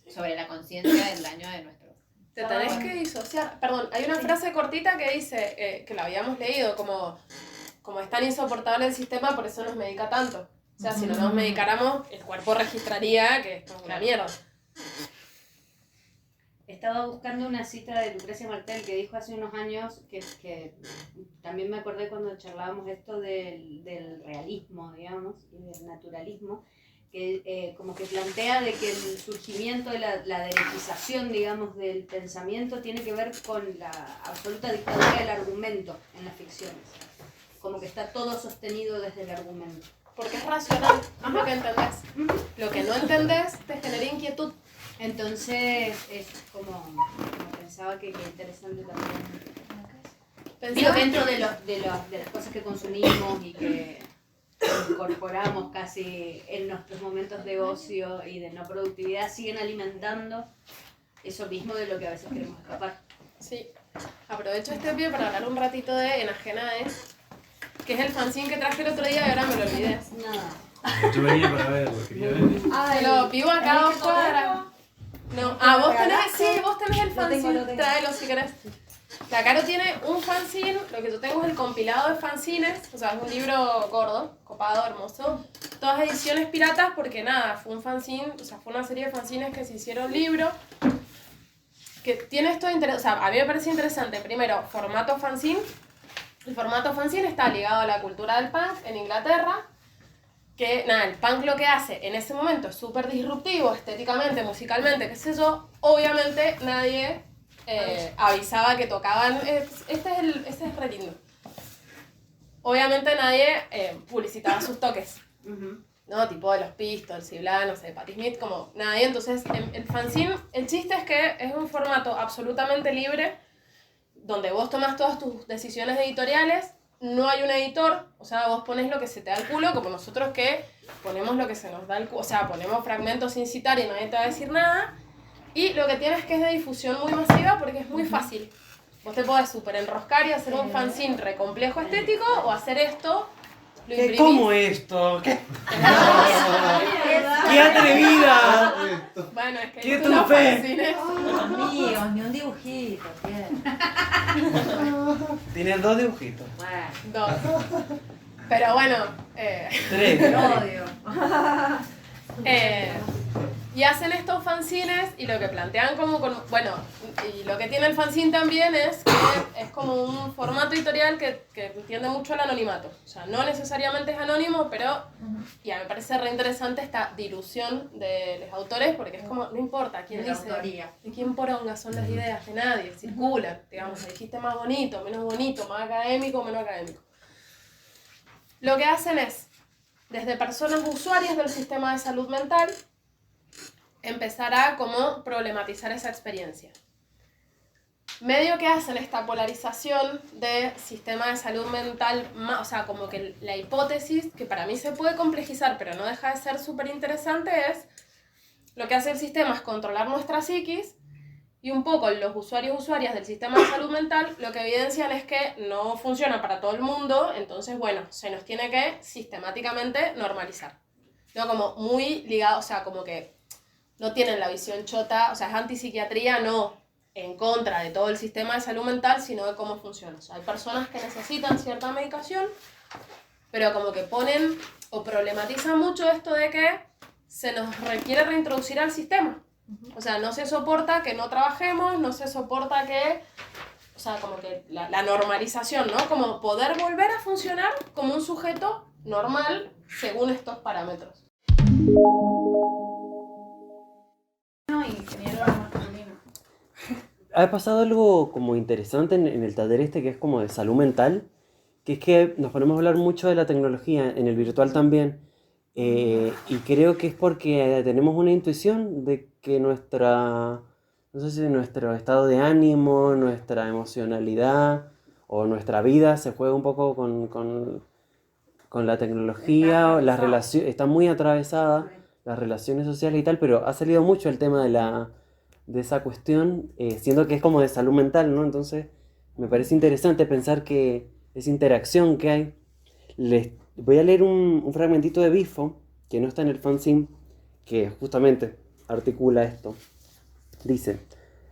sobre la conciencia del daño de nuestro... Te tenés que disociar. Perdón, hay una frase cortita que dice, que la habíamos leído, como es tan insoportable el sistema, por eso nos medica tanto. O sea, si no nos medicáramos, el cuerpo registraría que esto es una mierda. Estaba buscando una cita de Lucrecia Martel que dijo hace unos años que también me acordé cuando charlábamos esto del realismo, digamos, y del naturalismo, que como que plantea de que el surgimiento de la derechización, digamos, del pensamiento tiene que ver con la absoluta dictadura del argumento en las ficciones. Como que está todo sostenido desde el argumento. Porque es racional, es lo que entendés. Lo que no entendés te genera inquietud. Entonces, es como pensaba que interesante también. Pensaba Dentro de las cosas que consumimos y que incorporamos casi en nuestros momentos de ocio y de no productividad, siguen alimentando eso mismo de lo que a veces queremos escapar. Sí. Aprovecho este pie para hablar un ratito de Enajenaes, que es el fanzine que traje el otro día y ahora me lo olvidé. Yo venía para verlo, quería ver. Te lo pido acá a 2 cuadras. No, vos tenés, sí, vos tenés el fanzine, lo tengo. tráelo si querés. La Caro tiene un fanzine, lo que yo tengo es el compilado de fanzines, o sea, es un libro gordo, copado, hermoso. Todas ediciones piratas porque nada, fue un fanzine, o sea, fue una serie de fanzines que se hicieron libro. Que tiene esto de interés, o sea, a mí me parece interesante. Primero, formato fanzine. El formato fanzine está ligado a la cultura del punk en Inglaterra. Que nada, el punk lo que hace en ese momento es súper disruptivo, estéticamente, musicalmente, qué sé yo. Obviamente nadie avisaba que tocaban. Este es re lindo. Obviamente nadie publicitaba sus toques. ¿No? Tipo de los Pistols y bla, no sé, Patti Smith, como nadie. Entonces, el fanzine, el chiste es que es un formato absolutamente libre, donde vos tomás todas tus decisiones editoriales, no hay un editor, o sea, vos pones lo que se te da el culo, como nosotros que ponemos lo que se nos da el culo, o sea, ponemos fragmentos sin citar y nadie te va a decir nada, y lo que tienes que es de difusión muy masiva porque es muy fácil. Vos te podés súper enroscar y hacer un fanzine re complejo estético, o hacer esto. ¿Cómo esto? ¿Qué atrevida? Bueno, es que ¡Qué tú los tupé! fanzines. Dios mío, ni un dibujito, bien. Tienen 2 dibujitos. Bueno, 2. Pero bueno, 3. odio. y hacen estos fanzines y lo que plantean como bueno, y lo que tiene el fanzine también es que es como un formato editorial que tiende mucho al anonimato. O sea, no necesariamente es anónimo, pero ya me parece re interesante esta dilución de los autores porque es como, no importa quién De la dice, autoría. de quién poronga son las ideas, de nadie, circulan, digamos, lo dijiste más bonito, más académico, menos académico. Lo que hacen es, desde personas usuarias del sistema de salud mental, empezar a como problematizar esa experiencia. Medio que hacen esta polarización de sistema de salud mental, o sea, como que la hipótesis, que para mí se puede complejizar, pero no deja de ser súper interesante, es lo que hace el sistema es controlar nuestra psiquis, y un poco los usuarios usuarias del sistema de salud mental lo que evidencian es que no funciona para todo el mundo, entonces bueno, se nos tiene que sistemáticamente normalizar. ¿No? Como muy ligado, o sea, como que no tienen la visión chota, o sea, es antipsiquiatría, no en contra de todo el sistema de salud mental, sino de cómo funciona. O sea, hay personas que necesitan cierta medicación, pero como que ponen o problematizan mucho esto de que se nos requiere reintroducir al sistema. O sea, no se soporta que no trabajemos, no se soporta que, o sea, como que la normalización, ¿no? Como poder volver a funcionar como un sujeto normal según estos parámetros. Ha pasado algo como interesante en el taller este que es como de salud mental, que es que nos ponemos a hablar mucho de la tecnología, en el virtual también, y creo que es porque tenemos una intuición de que no sé si nuestro estado de ánimo, nuestra emocionalidad o nuestra vida se juega un poco con la tecnología, las relaciones, está muy atravesada, las relaciones sociales y tal, pero ha salido mucho el tema de esa cuestión, siendo que es como de salud mental, ¿no? Entonces me parece interesante pensar que esa interacción que hay. Les voy a leer un fragmentito de Bifo, que no está en el fanzine, que justamente articula esto. Dice: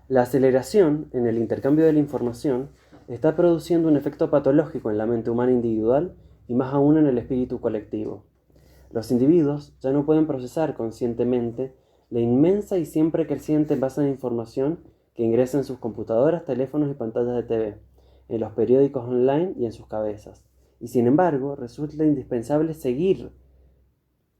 la aceleración en el intercambio de la información está produciendo un efecto patológico en la mente humana individual y más aún en el espíritu colectivo. Los individuos ya no pueden procesar conscientemente la inmensa y siempre creciente base de información que ingresa en sus computadoras, teléfonos y pantallas de TV, en los periódicos online y en sus cabezas. Y sin embargo, resulta indispensable seguir,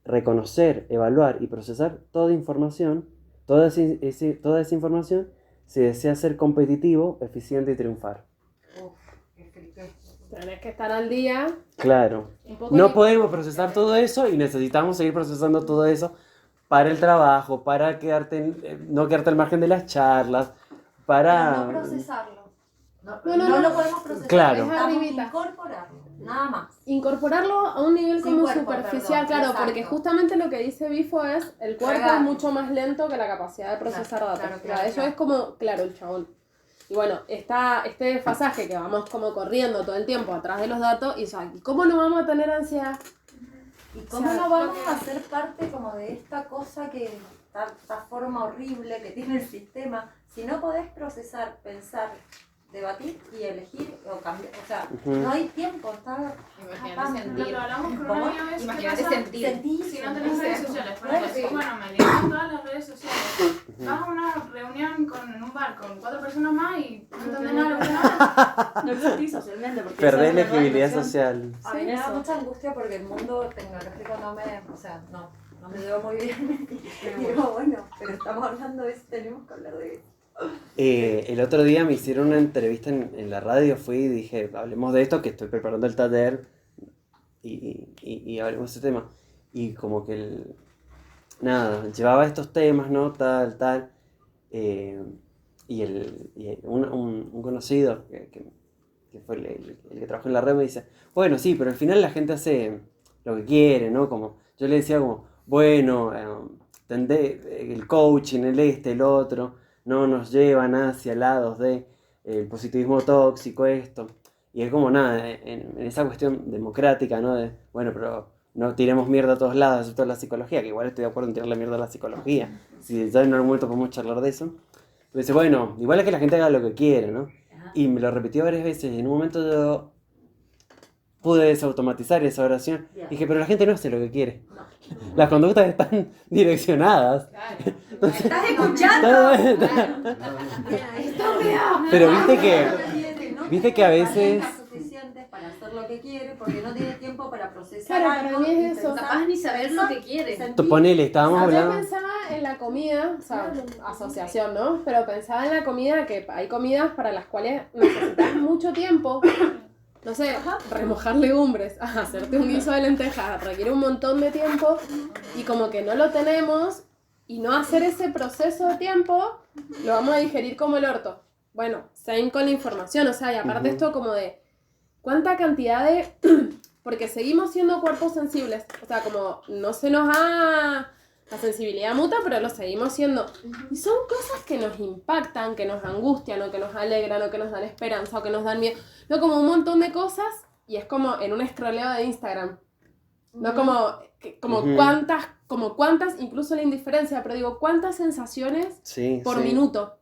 reconocer, evaluar y procesar toda información, toda esa información, si desea ser competitivo, eficiente y triunfar. Tenés que estar al día. Claro. No podemos procesar todo eso y necesitamos seguir procesando todo eso para el trabajo, para no quedarte al margen de las charlas, para... No procesarlo. No lo podemos procesar. Claro. Necesitamos incorporarlo. nada más. Incorporarlo a un nivel Sin como cuerpo, superficial, perdón, claro, exacto. porque justamente lo que dice Bifo es, el cuerpo Regar. es mucho más lento que la capacidad de procesar datos. claro, Eso es como, claro, el chabón. Y bueno, está este desfasaje que vamos como corriendo todo el tiempo atrás de los datos, y o sea, ¿cómo no vamos a tener ansiedad? ¿Y cómo O sea, no vamos a ser parte como de esta cosa que, esta forma horrible que tiene el sistema, si no podés procesar, pensar, debatir y elegir o cambiar? O sea, no hay tiempo, está... Imagínate Lo sentir. que hablamos con ¿Cómo? una amiga es Imagínate ¿qué pasa sentir. si no tenés redes sociales? Por ejemplo, bueno, me dieron todas las redes sociales. Vas a una reunión en un bar con 4 personas más y no entendés nada de lo que hablas. No existís socialmente porque Perder esa es una nueva legibilidad dimensión. social. A mí me da mucha angustia porque el mundo tecnológico no me lleva muy bien. Y digo, bueno, pero estamos hablando de eso, tenemos que hablar de eso. El otro día me hicieron una entrevista en la radio, fui y dije, hablemos de esto, que estoy preparando el taller y hablemos de ese tema. Y como que nada, llevaba estos temas, ¿no? Tal. Y un conocido que fue el que trabajó en la red me dice, bueno, sí, pero al final la gente hace lo que quiere, ¿no? Como, yo le decía como, bueno, el coaching, el otro, no nos llevan hacia lados de el positivismo tóxico, esto. Y es como nada, en esa cuestión democrática, ¿no? De, bueno, pero no tiremos mierda a todos lados, excepto la psicología, que igual estoy de acuerdo en tirar la mierda a la psicología. Si ya en algún momento podemos charlar de eso. Pero dice, bueno, igual es que la gente haga lo que quiere, ¿no? Y me lo repitió varias veces, y en un momento yo pude desautomatizar esa oración. Bien. Dije, pero la gente no hace lo que quiere. Las conductas están direccionadas. ¿Estás escuchando? Pero viste que a veces... suficientes para hacer lo que quiere porque no tiene tiempo para procesar Claro, para algo mí es y eso. pensar, Capaz ni saber lo que quiere. sentir. Ponele, estábamos Yo hablando... pensaba en la comida, o sea, asociación, ¿no? Pero pensaba en la comida, que hay comidas para las cuales necesitas mucho tiempo. No sé, remojar legumbres, hacerte un guiso de lentejas, requiere un montón de tiempo y como que no lo tenemos y no hacer ese proceso de tiempo, lo vamos a digerir como el orto. Bueno, same con la información, o sea, y aparte esto como de cuánta cantidad de... porque seguimos siendo cuerpos sensibles, o sea, como no se nos ha... La sensibilidad muta, pero lo seguimos siendo. Y son cosas que nos impactan, que nos angustian, o que nos alegran, o que nos dan esperanza, o que nos dan miedo. No, como un montón de cosas, y es como en un scrolleo de Instagram. No como cuántas, incluso la indiferencia, pero digo, cuántas sensaciones por minuto.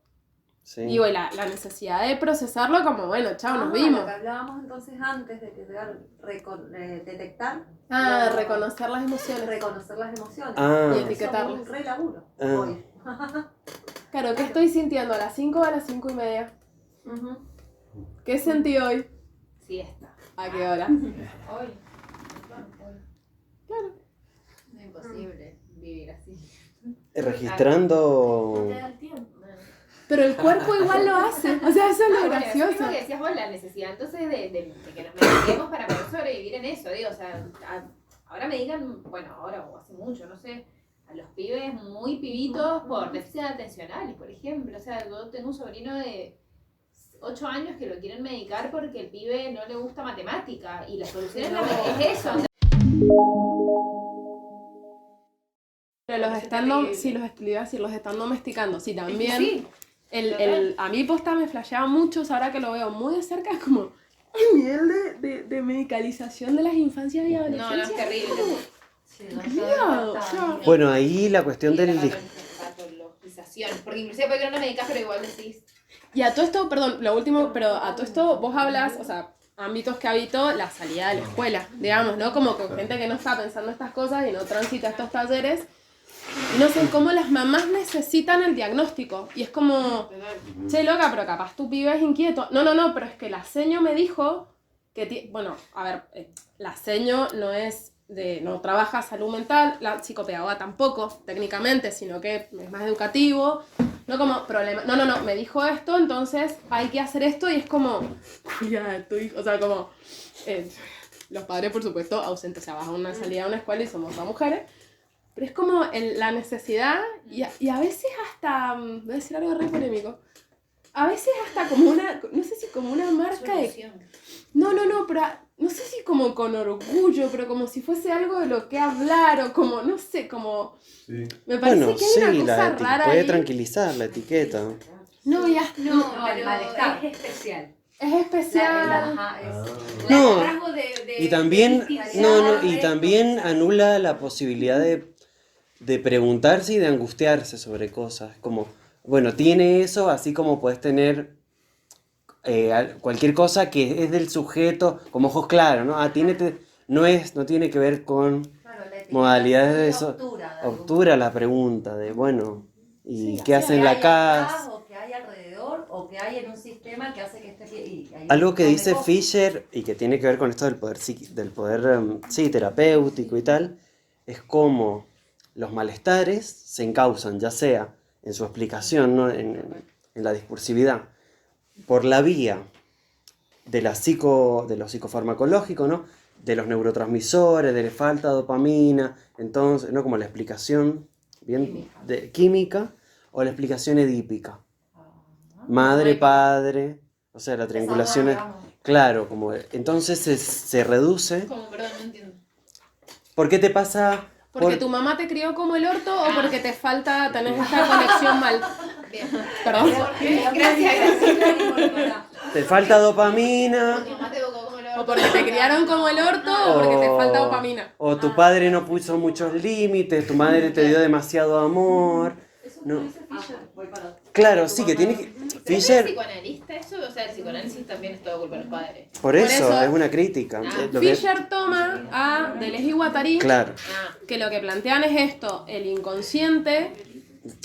Sí. Digo, y la necesidad de procesarlo como, bueno, chao, nos vimos. Lo que hablábamos entonces antes de que detectar. Reconocer las emociones. Reconocer las emociones. Y Eso etiquetarlas. es un re laburo hoy. Claro, ¿qué estoy sintiendo? ¿A las 5 o a las 5:30? ¿Qué sentí hoy? Siesta. ¿A qué hora? Hoy. Claro. Es imposible vivir así. Registrando... No te da el tiempo. Pero el cuerpo igual lo hace. O sea, eso es lo Bueno, gracioso. eso es lo que decías vos, la necesidad entonces de que nos mediquemos para poder sobrevivir en eso, digo, o sea, ahora me digan, bueno, ahora o hace mucho, no sé, a los pibes muy pibitos por déficit atencionales, por ejemplo, o sea, yo tengo un sobrino de 8 años que lo quieren medicar porque el pibe no le gusta matemática y la solución es eso. Pero los están, sí, los están domesticando, sí, también. Sí. A mí posta me flasheaba mucho, ahora que lo veo muy de cerca, es como el nivel de medicalización de las infancias y No, adolescencias. es terrible. Bueno, ahí la cuestión Y del... la patologización, porque inclusive puede que no lo medicas, pero igual decís. Y a todo esto, perdón, lo último, pero a todo esto vos hablas, o sea, ámbitos que habito, la salida de la escuela, digamos, ¿no? Como con gente que no está pensando estas cosas y no transita estos talleres. Y no sé cómo las mamás necesitan el diagnóstico. Y es como, che, loca, pero capaz tu pibe es inquieto. No, pero es que la seño me dijo que, bueno, a ver, la seño no trabaja salud mental, la psicopedagoga tampoco, técnicamente, sino que es más educativo. No como problema, no, me dijo esto, entonces hay que hacer esto y es como, ya, tu hijo, o sea, como, los padres, por supuesto, ausentes, o sea, vas a una salida a una escuela y somos dos mujeres. Pero es como la necesidad, y a veces hasta, voy a decir algo re polémico, a veces hasta como una, no sé si como una marca de... No, pero no sé si como con orgullo, pero como si fuese algo de lo que hablar o como, no sé, como... Sí. Me parece Bueno, que hay una cosa rara puede ahí. tranquilizar la etiqueta. No, ya, No, el pero malestar. es especial. es especial. No, Rasgo de y también, distinción, y también anula la posibilidad de preguntarse y de angustiarse sobre cosas. Como, bueno, tiene eso, así como puedes tener cualquier cosa que es del sujeto, como ojos claros, ¿no? No tiene que ver con modalidades de eso. Obtura la pregunta de, bueno, ¿y qué hace en la casa? O que hay alrededor, o que hay en un sistema que hace que esté bien. Y hay Algo un que montón de dice cosas. Fisher y que tiene que ver con esto del poder, sí, terapéutico y tal, es como los malestares se encausan, ya sea en su explicación, ¿no? en la discursividad, por la vía de lo psicofarmacológico, ¿no? De los neurotransmisores, de la falta de dopamina, entonces, ¿no? Como la explicación bien química o la explicación edípica. Madre, padre, o sea, la triangulación es... Claro, como entonces se reduce. Como, perdón, no entiendo. ¿Por qué te pasa? ¿Porque tu mamá te crió como el orto o porque te falta tener esta conexión mal? Bien. Perdón. Gracias. Te falta dopamina. Mi mamá te educó como lo O porque te criaron como el orto o porque te falta dopamina. O tu padre no puso muchos límites, tu madre te dio demasiado amor. No. Claro, sí, que tiene que... ¿Pero es Fisher, psicoanalista eso? O sea, el psicoanálisis también es todo culpa de los padres. por eso eso- es una crítica. Lo que- Fisher toma a Deleuze y Guattari, Claro, que lo que plantean es esto, el inconsciente,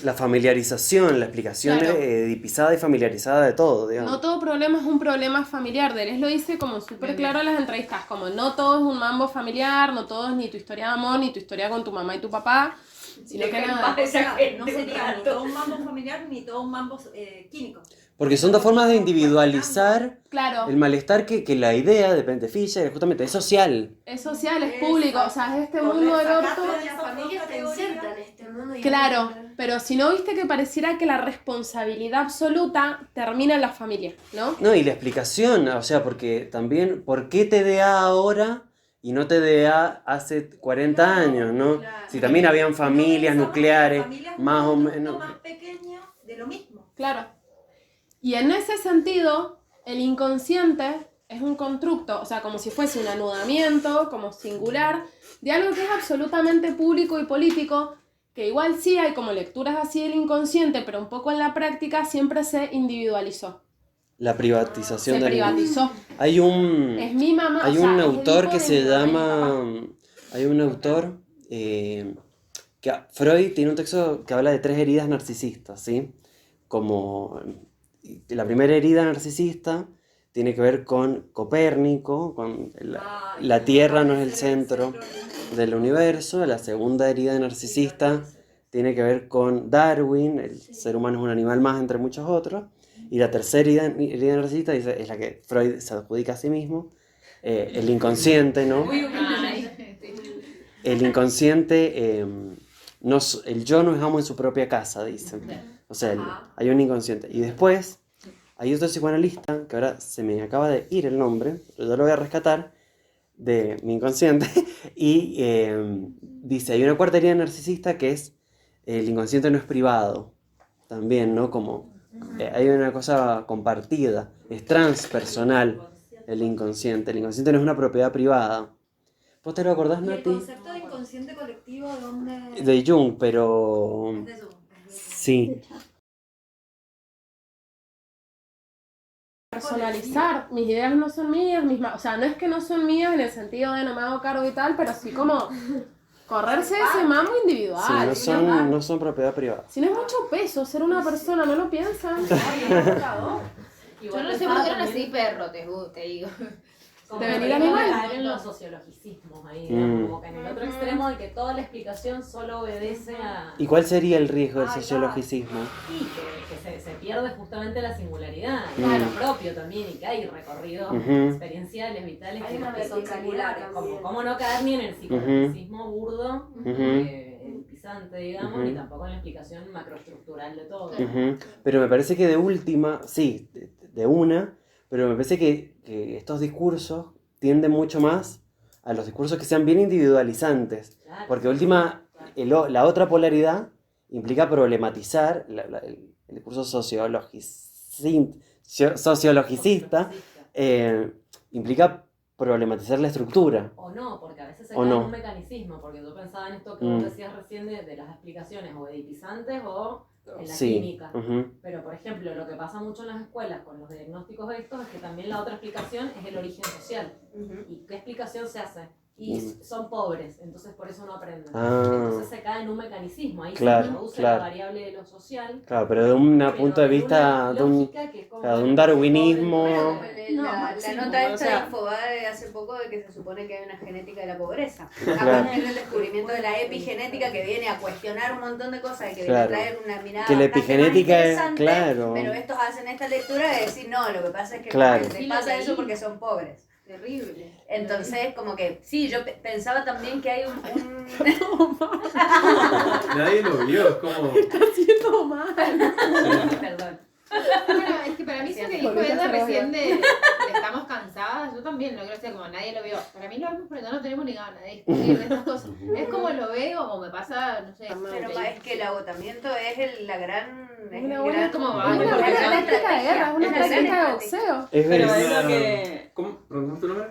la familiarización, la explicación Claro. edipizada y familiarizada de todo, digamos. no todo problema es un problema familiar. Deleuze lo dice como súper claro en las entrevistas, como no todo es un mambo familiar, no todo es ni tu historia de amor, ni tu historia con tu mamá y tu papá, sino que nada. O sea, no sería ni todo un mambo familiar ni todo un mambo químico. Porque son dos formas de individualizar Claro, el malestar que la idea, depende de Fisher, es justamente es social. es social, es público, o sea, es este mundo del orto. Las familias te insertan este mundo. y Claro, pero si no viste que pareciera que la responsabilidad absoluta termina en la familia, ¿no? No, y la explicación, o sea, porque también, ¿por qué TDA ahora y no TDA hace 40 años, no? Claro. Si también habían familias nucleares, más o menos. más pequeño de lo mismo. Claro. Y en ese sentido, el inconsciente es un constructo, o sea, como si fuese un anudamiento, como singular, de algo que es absolutamente público y político, que igual sí hay como lecturas así del inconsciente, pero un poco en la práctica siempre se individualizó, La privatización se del... privatizó. Hay un... Es mi mamá, Hay o sea, un es el autor hijo que de se mi mamá y mi llama... Hay un autor Freud tiene un texto que habla de 3 heridas narcisistas, ¿sí? Como la primera herida narcisista tiene que ver con Copérnico, con la Tierra no es el centro del universo. La segunda herida narcisista tiene que ver con Darwin, el ser humano es un animal más entre muchos otros. Y la tercera herida narcisista es la que Freud se adjudica a sí mismo, el inconsciente, ¿no? El inconsciente, el yo no es amo en su propia casa, dicen. O sea, hay un inconsciente. Y después hay otro psicoanalista, que ahora se me acaba de ir el nombre, pero yo lo voy a rescatar, de mi inconsciente, y dice, hay una cuarta herida narcisista que es, el inconsciente no es privado, también, ¿no? Como hay una cosa compartida, es transpersonal el inconsciente no es una propiedad privada. ¿Vos te lo acordás, ¿Y el Nati? concepto de inconsciente colectivo dónde? De Jung, pero... Es de Jung. Sí. Personalizar, mis ideas no son mías, o sea, no es que no son mías en el sentido de no me hago cargo y tal, pero sí como correrse de ese mambo individual. Sí, no son propiedad privada. Si no es mucho peso ser una persona, no lo piensan. Yo no sé por qué no nací perro, te digo. De venir animal. Caer en los sociologicismos ahí, digamos, como que en el otro extremo de que toda la explicación solo obedece a... ¿Y cuál sería el riesgo del sociologicismo? Sí, que se pierde justamente la singularidad, Claro. lo propio también, y que hay recorridos Ujú. experienciales, vitales, Hay una que son verticalidad singulares. también. Cómo no caer ni en el psicologicismo burdo, Ujú. el edipizante, digamos, Ujú. ni tampoco en la explicación macroestructural de todo. Ujú. Pero me parece que de última, sí, de una, pero me parece que estos discursos tienden mucho más a los discursos que sean bien individualizantes. Claro. Porque última, la otra polaridad implica problematizar el discurso sociologicista, implica problematizar la estructura. O no, porque a veces se O cae no. en un mecanismo, porque yo pensaba en esto que Mm. vos decías recién de las explicaciones o edipizantes o en la Sí. química. Ujú. Pero, por ejemplo, lo que pasa mucho en las escuelas con los diagnósticos estos es que también la otra explicación es el origen social. ¿Y qué explicación se hace? Y son pobres, entonces por eso no aprenden. Ah. Entonces se cae en un mecanismo, ahí Claro, se reduce claro. la variable de lo social. Claro, pero de un pero punto de en vista una de un, lógica que es como, claro, de un bueno, darwinismo. Bueno, No, la máximo, nota esta o sea- de Infobae de hace poco de que se supone que hay una genética de la pobreza. A Claro. partir del descubrimiento de la epigenética que viene a cuestionar un montón de cosas y que Claro. viene a traer una mirada Que la bastante más epigenética es, interesante, claro. pero estos hacen esta lectura de decir, no, lo que pasa es que Claro. les pasa eso porque son pobres. Terrible. Entonces, como que, sí, yo pensaba también que hay un Nadie lo vio, es como... Haciendo mal. Perdón. Bueno, es que para mí eso que dijo Volviste a Edda hacer recién de estamos cansadas, yo también lo creo, o sea, como nadie lo vio. Para mí lo vemos porque no tenemos ni ganas de discutir de estas cosas. Es como lo veo, o me pasa, no sé. Pero es que el agotamiento es la gran... Es Una el buena gran- como Ay, una no, buena no, táctica de guerra, es una es la gran táctica de estrategia. boxeo. Es Pero verdad. es lo que... ¿Cómo? ¿Perdón tu nombre?